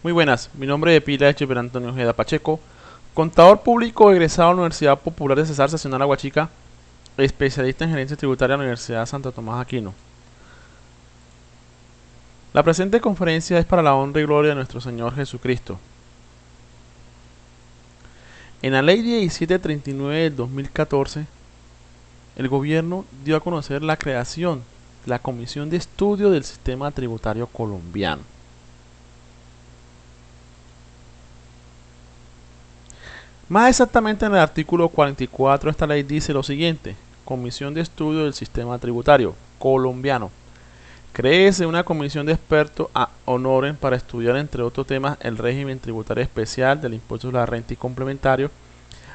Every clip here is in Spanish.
Muy buenas, mi nombre es Pila Echever Antonio Ojeda Pacheco, contador público egresado de la Universidad Popular de Cesar Seccional Aguachica, especialista en gerencia tributaria de la Universidad Santo Tomás Aquino. La presente conferencia es para la honra y gloria de nuestro Señor Jesucristo. En la Ley 1739 del 2014, el gobierno dio a conocer la creación de la Comisión de Estudio del Sistema Tributario Colombiano. Más exactamente, en el artículo 44 de esta ley dice lo siguiente: Comisión de Estudio del Sistema Tributario Colombiano. Créese una comisión de expertos a honorem para estudiar, entre otros temas, el régimen tributario especial del impuesto sobre la renta y complementario,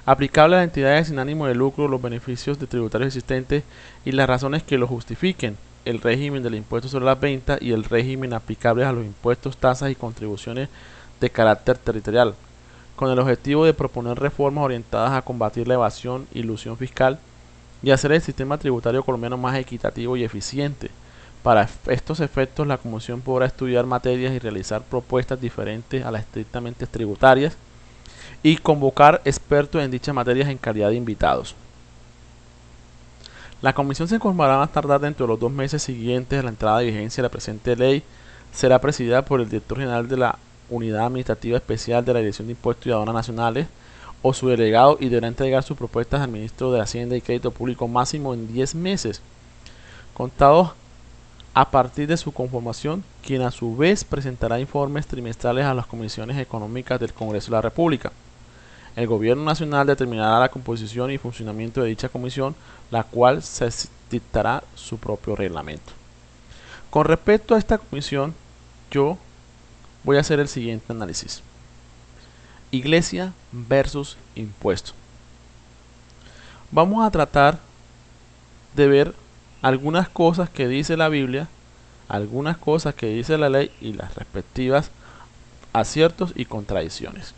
aplicable a las entidades sin ánimo de lucro, los beneficios de tributarios existentes y las razones que lo justifiquen, el régimen del impuesto sobre las ventas y el régimen aplicable a los impuestos, tasas y contribuciones de carácter territorial, con el objetivo de proponer reformas orientadas a combatir la evasión y ilusión fiscal y hacer el sistema tributario colombiano más equitativo y eficiente. Para estos efectos, la Comisión podrá estudiar materias y realizar propuestas diferentes a las estrictamente tributarias y convocar expertos en dichas materias en calidad de invitados. La Comisión se conformará más tardar dentro de los 2 meses siguientes a la entrada de vigencia de la presente ley. Será presidida por el Director General de la Unidad Administrativa Especial de la Dirección de Impuestos y Aduanas Nacionales o su delegado, y deberá entregar sus propuestas al Ministro de Hacienda y Crédito Público máximo en 10 meses, contados a partir de su conformación, quien a su vez presentará informes trimestrales a las comisiones económicas del Congreso de la República. El Gobierno Nacional determinará la composición y funcionamiento de dicha comisión, la cual se dictará su propio reglamento. Con respecto a esta comisión, yo voy a hacer el siguiente análisis: Iglesia versus impuesto. Vamos a tratar de ver algunas cosas que dice la Biblia, algunas cosas que dice la ley y las respectivas aciertos y contradicciones.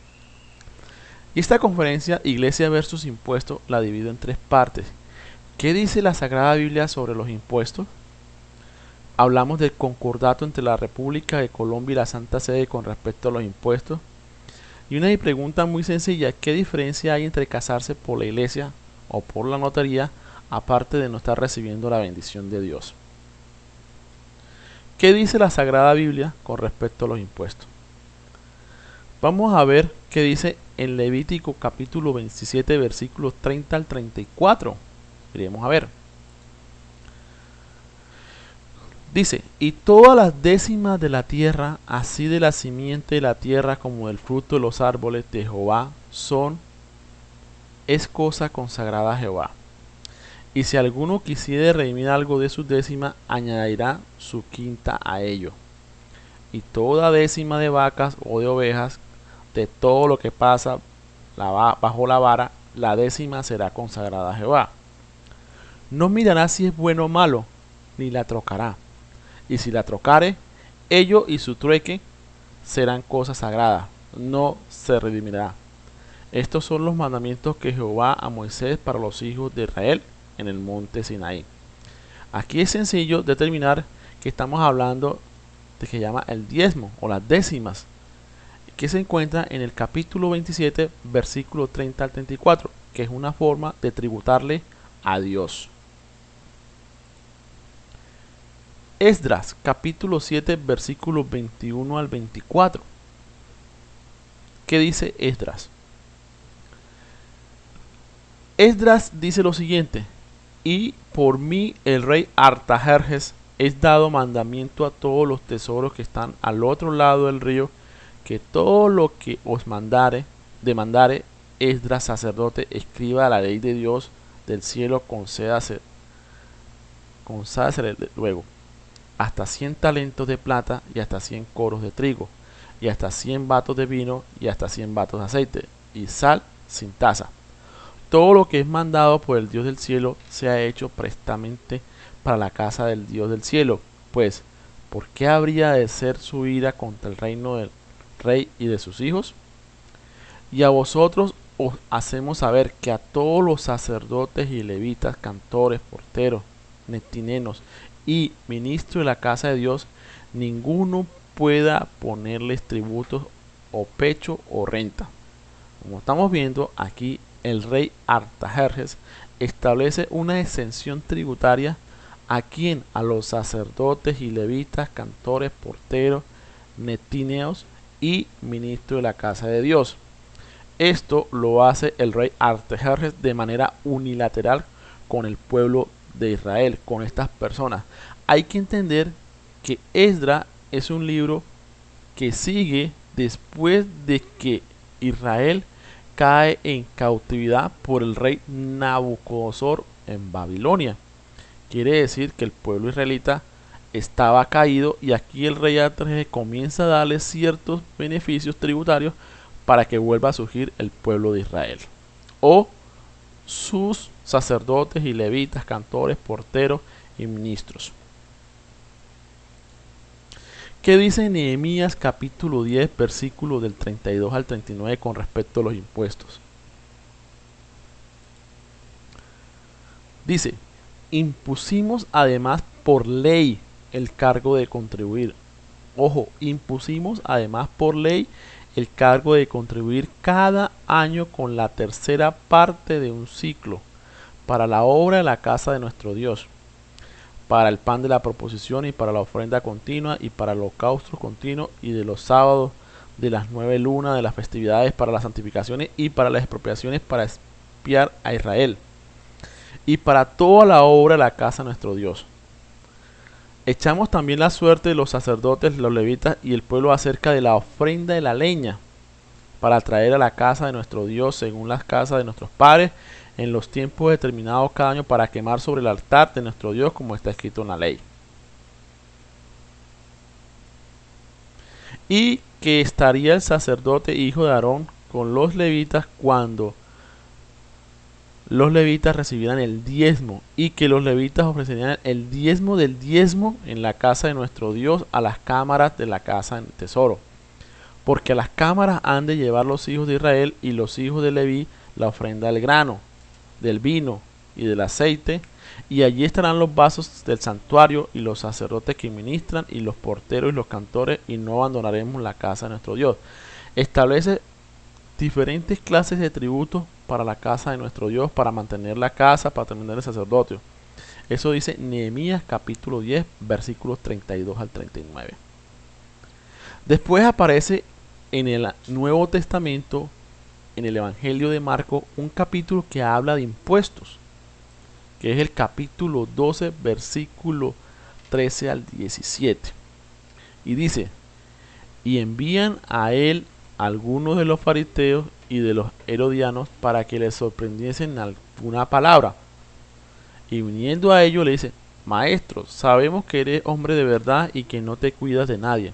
Y esta conferencia, Iglesia versus impuesto, la divido en 3 partes. ¿Qué dice la Sagrada Biblia sobre los impuestos? Hablamos del concordato entre la República de Colombia y la Santa Sede con respecto a los impuestos. Y una pregunta muy sencilla: ¿qué diferencia hay entre casarse por la iglesia o por la notaría, aparte de no estar recibiendo la bendición de Dios? ¿Qué dice la Sagrada Biblia con respecto a los impuestos? Vamos a ver qué dice en Levítico capítulo 27, versículos 30 al 34. Iremos a ver. Dice: y todas las décimas de la tierra, así de la simiente de la tierra como del fruto de los árboles de Jehová, es cosa consagrada a Jehová. Y si alguno quisiere redimir algo de sus décimas, añadirá su quinta a ello. Y toda décima de vacas o de ovejas, de todo lo que pasa bajo la vara, la décima será consagrada a Jehová. No mirará si es bueno o malo, ni la trocará. Y si la trocare, ello y su trueque serán cosas sagradas, no se redimirá. Estos son los mandamientos que Jehová a Moisés para los hijos de Israel en el monte Sinaí. Aquí es sencillo determinar que estamos hablando de que se llama el diezmo o las décimas, que se encuentra en el capítulo 27, versículo 30 al 34, que es una forma de tributarle a Dios. Esdras, capítulo 7, versículos 21 al 24. ¿Qué dice Esdras? Esdras dice lo siguiente: y por mí el rey Artajerjes es dado mandamiento a todos los tesoros que están al otro lado del río, que todo lo que os demandare Esdras sacerdote escriba la ley de Dios del cielo, concédase luego hasta 100 talentos de plata y hasta 100 coros de trigo y hasta 100 batos de vino y hasta 100 batos de aceite y sal sin tasa. Todo lo que es mandado por el Dios del cielo sea hecho prestamente para la casa del Dios del cielo, pues ¿por qué habría de ser su ira contra el reino del rey y de sus hijos? Y a vosotros os hacemos saber que a todos los sacerdotes y levitas, cantores, porteros, netinenos y ministros de la casa de Dios, ninguno pueda ponerles tributos o pecho o renta. Como estamos viendo aquí, el rey Artajerjes establece una exención tributaria a quien, a los sacerdotes y levitas, cantores, porteros, netineos y ministros de la casa de Dios. Esto lo hace el rey Artajerjes de manera unilateral con el pueblo de Israel, con estas personas. Hay que entender que Esdras es un libro que sigue después de que Israel cae en cautividad por el rey Nabucodonosor en Babilonia. Quiere decir que el pueblo israelita estaba caído y aquí el rey Artajerjes comienza a darle ciertos beneficios tributarios para que vuelva a surgir el pueblo de Israel, o sus sacerdotes y levitas, cantores, porteros y ministros. ¿Qué dice Nehemías capítulo 10, versículo del 32 al 39 con respecto a los impuestos? Dice: impusimos además por ley el cargo de contribuir. Ojo, impusimos además por ley el cargo de contribuir cada año con la tercera parte de un ciclo para la obra de la casa de nuestro Dios, para el pan de la proposición y para la ofrenda continua y para el holocausto continuo y de los sábados, de las 9 lunas, de las festividades, para las santificaciones y para las expropiaciones, para expiar a Israel y para toda la obra de la casa de nuestro Dios. Echamos también la suerte de los sacerdotes, los levitas y el pueblo acerca de la ofrenda de la leña para traer a la casa de nuestro Dios según las casas de nuestros padres en los tiempos determinados cada año para quemar sobre el altar de nuestro Dios como está escrito en la ley. Y que estaría el sacerdote hijo de Aarón con los levitas cuando los levitas recibirán el diezmo, y que los levitas ofrecerían el diezmo del diezmo en la casa de nuestro Dios a las cámaras de la casa del tesoro. Porque a las cámaras han de llevar los hijos de Israel y los hijos de Leví la ofrenda del grano, del vino y del aceite, y allí estarán los vasos del santuario y los sacerdotes que ministran y los porteros y los cantores, y no abandonaremos la casa de nuestro Dios. Establece diferentes clases de tributos para la casa de nuestro Dios, para mantener la casa, para mantener el sacerdocio. Eso dice Nehemías capítulo 10, versículos 32 al 39. Después aparece en el Nuevo Testamento, en el Evangelio de Marcos, un capítulo que habla de impuestos, que es el capítulo 12, versículo 13 al 17. Y dice: y envían a él algunos de los fariseos y de los herodianos para que le sorprendiesen alguna palabra. Y viniendo a ellos le dice: maestro, sabemos que eres hombre de verdad y que no te cuidas de nadie.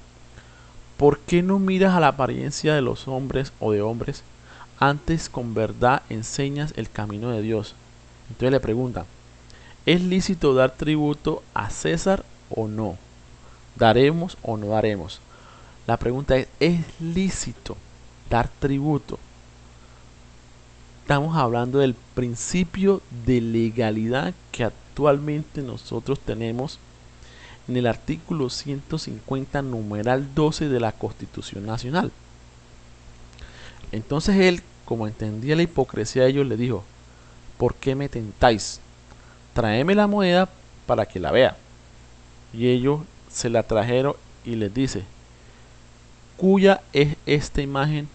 ¿Por qué no miras a la apariencia de los hombres o de hombres? Antes con verdad enseñas el camino de Dios. Entonces le preguntan: ¿es lícito dar tributo a César o no? ¿Daremos o no daremos? La pregunta ¿es lícito dar tributo? Estamos hablando del principio de legalidad que actualmente nosotros tenemos en el artículo 150, numeral 12 de la Constitución Nacional. Entonces él, como entendía la hipocresía de ellos, le dijo: ¿por qué me tentáis? Tráeme la moneda para que la vea. Y ellos se la trajeron y les dice: ¿cuya es esta imagen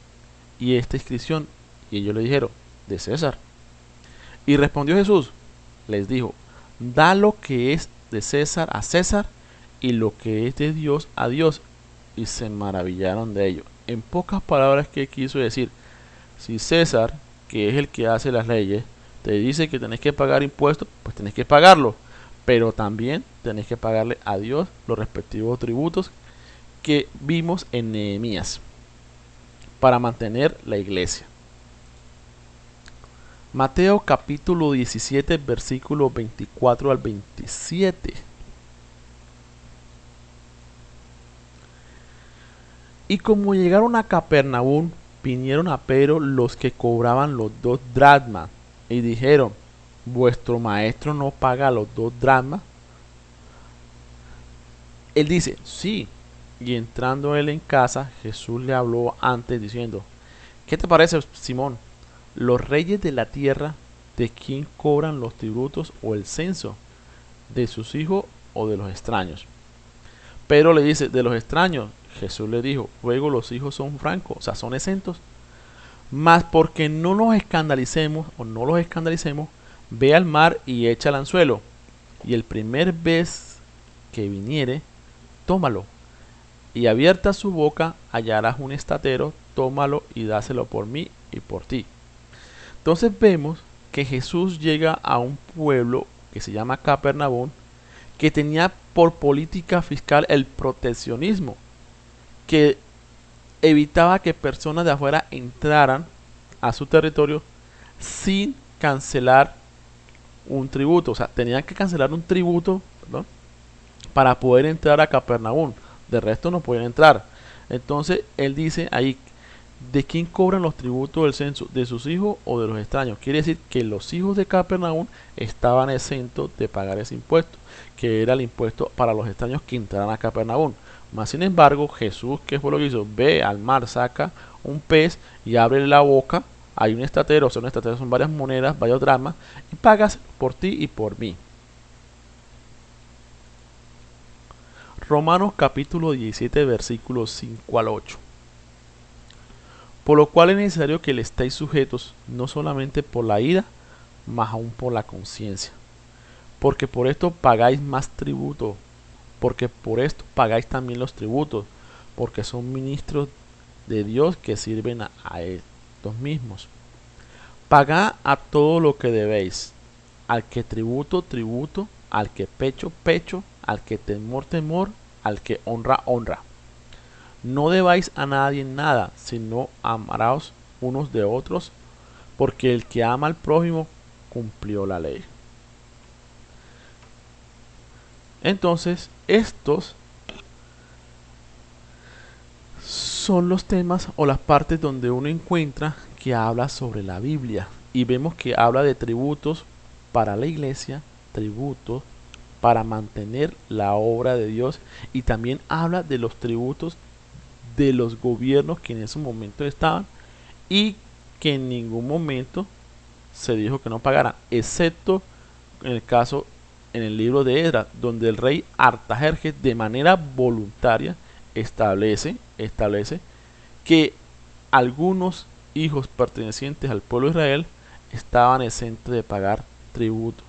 y esta inscripción? Y ellos le dijeron: de César. Y respondió Jesús, les dijo: da lo que es de César a César y lo que es de Dios a Dios. Y se maravillaron de ello. En pocas palabras, ¿qué quiso decir? Si César, que es el que hace las leyes, te dice que tenés que pagar impuestos, pues tenés que pagarlo, pero también tenés que pagarle a Dios los respectivos tributos que vimos en Nehemías para mantener la iglesia. Mateo capítulo 17, versículos 24 al 27. Y como llegaron a Capernaum, vinieron a Pedro los que cobraban los 2 dracmas y dijeron: ¿vuestro maestro no paga los 2 dracmas? Él dice: sí. Y entrando él en casa, Jesús le habló antes diciendo: ¿Qué te parece, Simón? Los reyes de la tierra, ¿de quién cobran los tributos o el censo? ¿De sus hijos o de los extraños? Pero le dice: de los extraños. Jesús le dijo: luego los hijos son francos, o sea, son exentos. Mas porque no nos escandalicemos o no los escandalicemos, ve al mar y echa el anzuelo, y el primer vez que viniere, tómalo, y abierta su boca hallarás un estatero, tómalo y dáselo por mí y por ti. Entonces vemos que Jesús llega a un pueblo que se llama Capernaum, que tenía por política fiscal el proteccionismo, que evitaba que personas de afuera entraran a su territorio sin cancelar un tributo. O sea, tenían que cancelar un tributo, ¿no?, para poder entrar a Capernaum. De resto no pueden entrar. Entonces él dice ahí: ¿de quién cobran los tributos del censo? ¿De sus hijos o de los extraños? Quiere decir que los hijos de Capernaum estaban exentos de pagar ese impuesto, que era el impuesto para los extraños que entraran a Capernaum. Mas sin embargo, Jesús, ¿qué fue lo que hizo? Ve al mar, saca un pez y abre la boca. Hay un estatero, o sea, un estatero son varias monedas, varios dramas, y pagas por ti y por mí. Romanos capítulo 17, versículos 5 al 8. Por lo cual es necesario que le estéis sujetos, no solamente por la ira, mas aún por la conciencia. Porque por esto pagáis más tributo, porque por esto pagáis también los tributos, porque son ministros de Dios que sirven a estos mismos. Pagad a todo lo que debéis, al que tributo, tributo, al que pecho, pecho, al que temor, temor, al que honra, honra. No debáis a nadie nada, sino amaros unos de otros, porque el que ama al prójimo cumplió la ley. Entonces, estos son los temas o las partes donde uno encuentra que habla sobre la Biblia. Y vemos que habla de tributos para la iglesia, tributos para mantener la obra de Dios, y también habla de los tributos de los gobiernos que en ese momento estaban y que en ningún momento se dijo que no pagaran, excepto en el caso en el libro de Esdras, donde el rey Artajerjes de manera voluntaria establece que algunos hijos pertenecientes al pueblo de Israel estaban exentos de pagar tributo.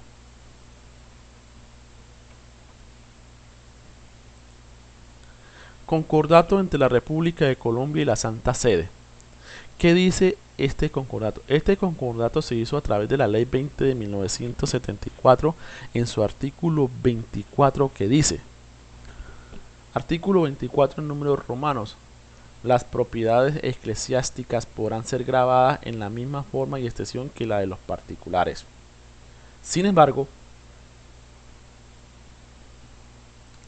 Concordato entre la República de Colombia y la Santa Sede. ¿Qué dice este concordato? Este concordato se hizo a través de la Ley 20 de 1974 en su artículo 24, que dice: artículo 24 en números romanos: las propiedades eclesiásticas podrán ser grabadas en la misma forma y extensión que la de los particulares. Sin embargo,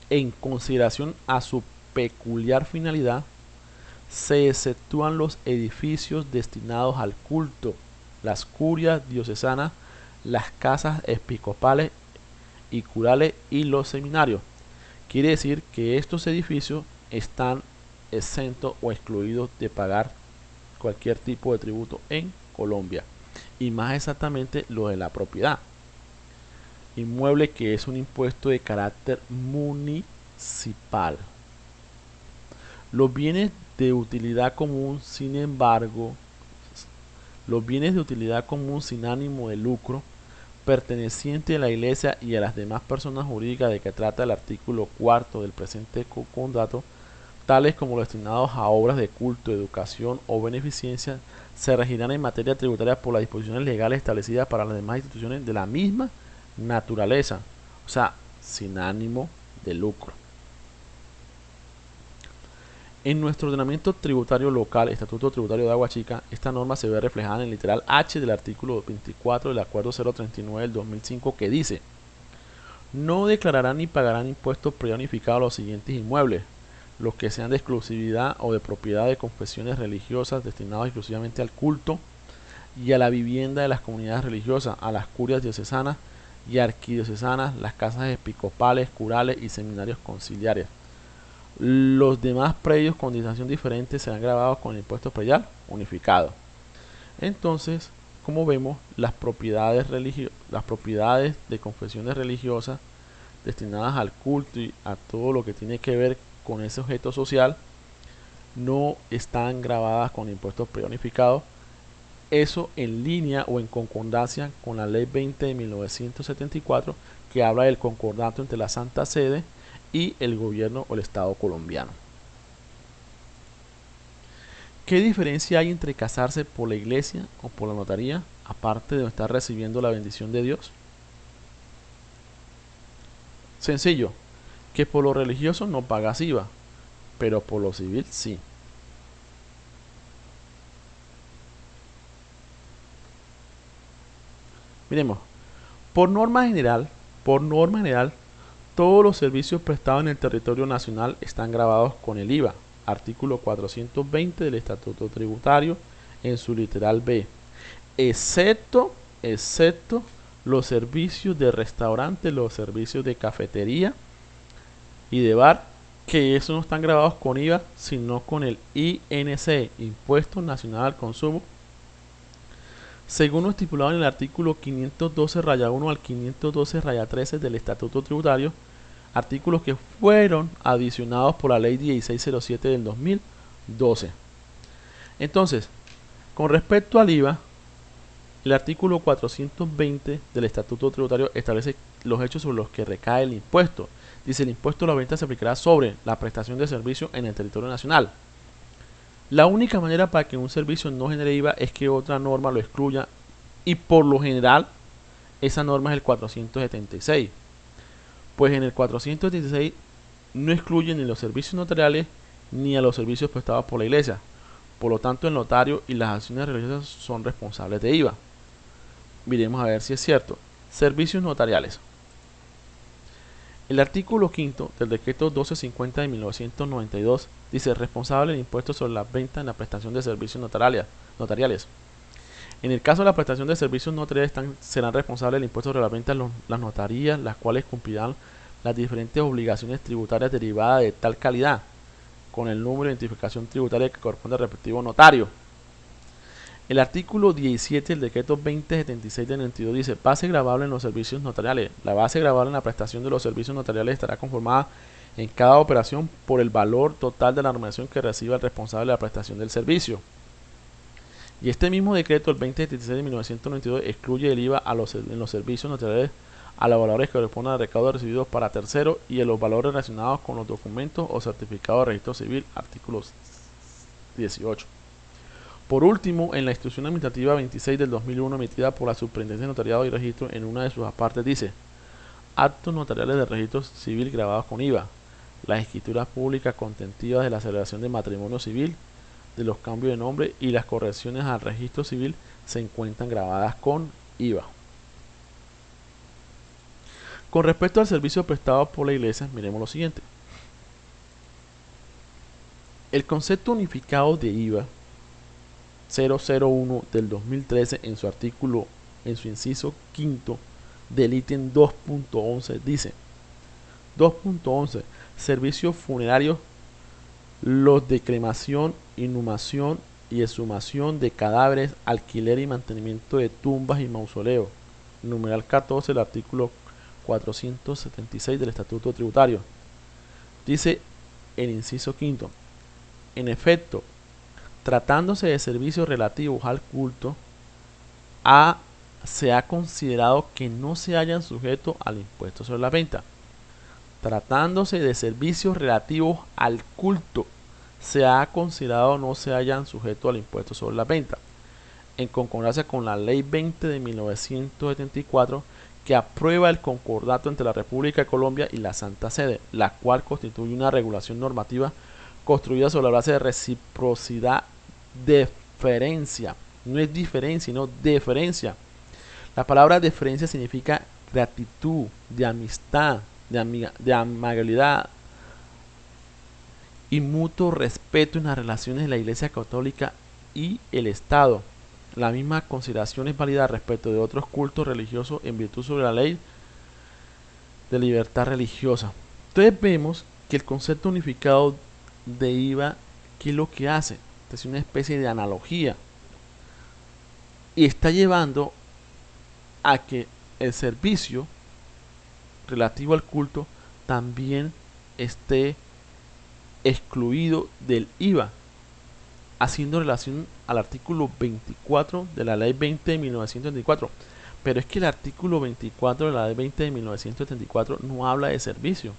en consideración a su peculiar finalidad, se exceptúan los edificios destinados al culto, las curias diocesanas, las casas episcopales y curales y los seminarios. Quiere decir que estos edificios están exentos o excluidos de pagar cualquier tipo de tributo en Colombia, y más exactamente lo de la propiedad inmueble, que es un impuesto de carácter municipal. Los bienes de utilidad común, sin embargo, los bienes de utilidad común sin ánimo de lucro, pertenecientes a la Iglesia y a las demás personas jurídicas de que trata el artículo 4 del presente concordato, tales como los destinados a obras de culto, educación o beneficencia, se regirán en materia tributaria por las disposiciones legales establecidas para las demás instituciones de la misma naturaleza, o sea, sin ánimo de lucro. En nuestro ordenamiento tributario local, Estatuto Tributario de Agua Chica, esta norma se ve reflejada en el literal H del artículo 24 del Acuerdo 039 del 2005, que dice: no declararán ni pagarán impuestos preunificados a los siguientes inmuebles: los que sean de exclusividad o de propiedad de confesiones religiosas destinados exclusivamente al culto y a la vivienda de las comunidades religiosas, a las curias diocesanas y arquidiocesanas, las casas episcopales, curales y seminarios conciliares. Los demás predios con destinación diferente serán grabados con el impuesto predial unificado. Entonces, como vemos, las propiedades de confesiones religiosas destinadas al culto y a todo lo que tiene que ver con ese objeto social no están grabadas con impuestos predial unificado. Eso en línea o en concordancia con la ley 20 de 1974, que habla del concordato entre la Santa Sede y el gobierno o el Estado colombiano. ¿Qué diferencia hay entre casarse por la iglesia o por la notaría, aparte de estar recibiendo la bendición de Dios? Sencillo, que por lo religioso no pagas IVA, pero por lo civil sí. Miremos, por norma general, todos los servicios prestados en el territorio nacional están grabados con el IVA, artículo 420 del Estatuto Tributario en su literal B, excepto los servicios de restaurante, los servicios de cafetería y de bar, que esos no están grabados con IVA, sino con el INC, Impuesto Nacional al Consumo, según lo estipulado en el artículo 512-1 al 512-13 del Estatuto Tributario, artículos que fueron adicionados por la Ley 1607 del 2012. Entonces, con respecto al IVA, el artículo 420 del Estatuto Tributario establece los hechos sobre los que recae el impuesto. Dice: el impuesto a la venta se aplicará sobre la prestación de servicio en el territorio nacional. La única manera para que un servicio no genere IVA es que otra norma lo excluya, y por lo general esa norma es el 476. Pues en el 476 no excluye ni los servicios notariales ni a los servicios prestados por la iglesia. Por lo tanto, el notario y las acciones religiosas son responsables de IVA. Miremos a ver si es cierto. Servicios notariales. El artículo 5 del decreto 1250 de 1992 dice: responsable del impuesto sobre la venta en la prestación de servicios notariales. En el caso de la prestación de servicios notariales serán responsables del impuesto sobre la venta las notarías, las cuales cumplirán las diferentes obligaciones tributarias derivadas de tal calidad, con el número de identificación tributaria que corresponde al respectivo notario. El artículo 17 del decreto 2076 del 92 dice: base gravable en los servicios notariales. La base gravable en la prestación de los servicios notariales estará conformada en cada operación por el valor total de la remuneración que reciba el responsable de la prestación del servicio. Y este mismo decreto, el 2076 de 1992, excluye el IVA en los servicios notariales a los valores que corresponden al recaudo recibidos para terceros y a los valores relacionados con los documentos o certificados de registro civil, artículo 18. Por último, en la Instrucción Administrativa 26 del 2001 emitida por la Superintendencia de Notariado y Registro, en una de sus partes dice: actos notariales de registro civil grabados con IVA, las escrituras públicas contentivas de la celebración de matrimonio civil, de los cambios de nombre y las correcciones al registro civil se encuentran grabadas con IVA. Con respecto al servicio prestado por la iglesia, miremos lo siguiente. El concepto unificado de IVA 001 del 2013 en su inciso quinto del ítem 2.11 dice: 2.11 servicios funerarios, los de cremación, inhumación y exhumación de cadáveres, alquiler y mantenimiento de tumbas y mausoleos. Numeral 14 del artículo 476 del Estatuto Tributario. Dice el inciso quinto: en efecto, tratándose de servicios relativos al culto, se ha considerado que no se hayan sujeto al impuesto sobre la venta. Tratándose de servicios relativos al culto, se ha considerado no se hayan sujeto al impuesto sobre la venta, en concordancia con la Ley 20 de 1974, que aprueba el concordato entre la República de Colombia y la Santa Sede, la cual constituye una regulación normativa construida sobre la base de reciprocidad, deferencia. No es diferencia, sino deferencia. La palabra deferencia significa gratitud, de amistad, de amabilidad y mutuo respeto en las relaciones de la Iglesia Católica y el Estado. La misma consideración es válida respecto de otros cultos religiosos en virtud sobre la ley de libertad religiosa. Entonces vemos que el concepto unificado de IVA, ¿qué es lo que hace? Es una especie de analogía y está llevando a que el servicio relativo al culto también esté excluido del IVA, haciendo relación al artículo 24 de la ley 20 de 1974. Pero es que el artículo 24 de la ley 20 de 1974 no habla de servicio,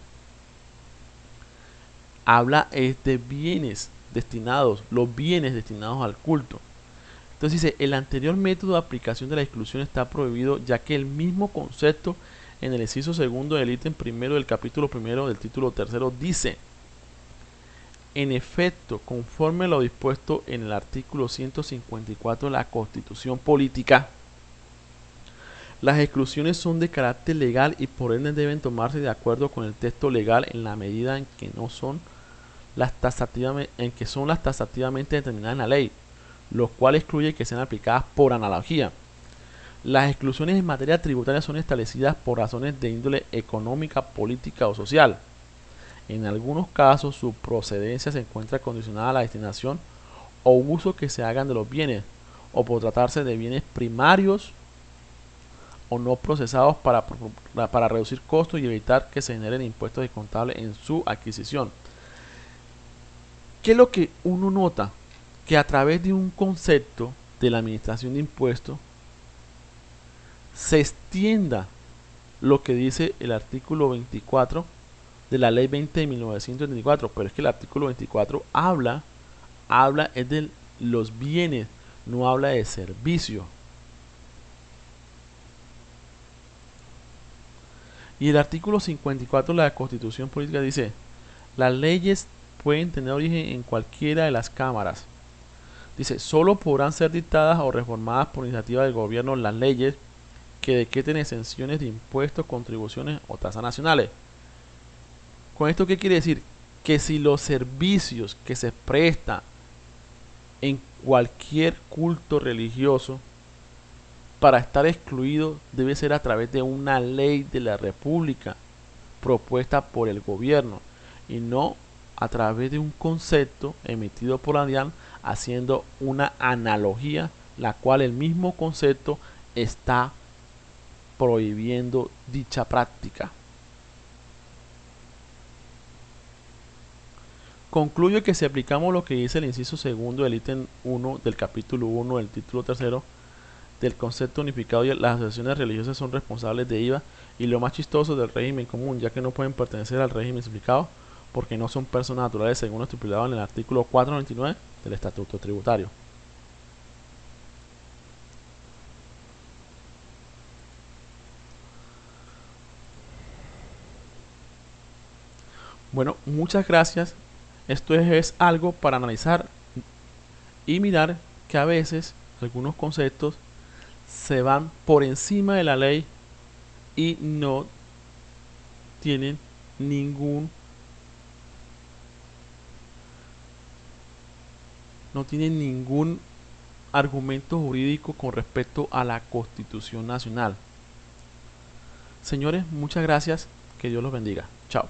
habla de bienes destinados, los bienes destinados al culto. Entonces dice, el anterior método de aplicación de la exclusión está prohibido, ya que el mismo concepto en el inciso segundo del ítem primero del capítulo primero del título tercero dice: en efecto, conforme a lo dispuesto en el artículo 154 de la Constitución Política, las exclusiones son de carácter legal y por ende deben tomarse de acuerdo con el texto legal en la medida en que son las tasativamente determinadas en la ley, lo cual excluye que sean aplicadas por analogía. Las exclusiones en materia tributaria son establecidas por razones de índole económica, política o social. En algunos casos su procedencia se encuentra condicionada a la destinación o uso que se hagan de los bienes, o por tratarse de bienes primarios o no procesados para reducir costos y evitar que se generen impuestos descontables en su adquisición. ¿Qué es lo que uno nota? Que a través de un concepto de la administración de impuestos se extienda lo que dice el artículo 24 de la ley 20 de 1974, pero es que el artículo 24 habla es de los bienes, no habla de servicio. Y el artículo 54 de la Constitución Política dice: las leyes pueden tener origen en cualquiera de las cámaras. Dice, solo podrán ser dictadas o reformadas por iniciativa del gobierno las leyes que decreten exenciones de impuestos, contribuciones o tasas nacionales. ¿Con esto qué quiere decir? Que si los servicios que se prestan en cualquier culto religioso, para estar excluido debe ser a través de una ley de la República propuesta por el gobierno y no a través de un concepto emitido por la DIAN, haciendo una analogía, la cual el mismo concepto está prohibiendo dicha práctica. Concluyo que si aplicamos lo que dice el inciso segundo del ítem 1 del capítulo 1 del título tercero del concepto unificado, y las asociaciones religiosas son responsables de IVA y lo más chistoso del régimen común, ya que no pueden pertenecer al régimen simplificado porque no son personas naturales según lo estipulado en el artículo 499 del Estatuto Tributario. Bueno, muchas gracias. Esto es algo para analizar y mirar que a veces algunos conceptos se van por encima de la ley y no tienen ningún argumento jurídico con respecto a la Constitución Nacional. Señores, muchas gracias. Que Dios los bendiga. Chao.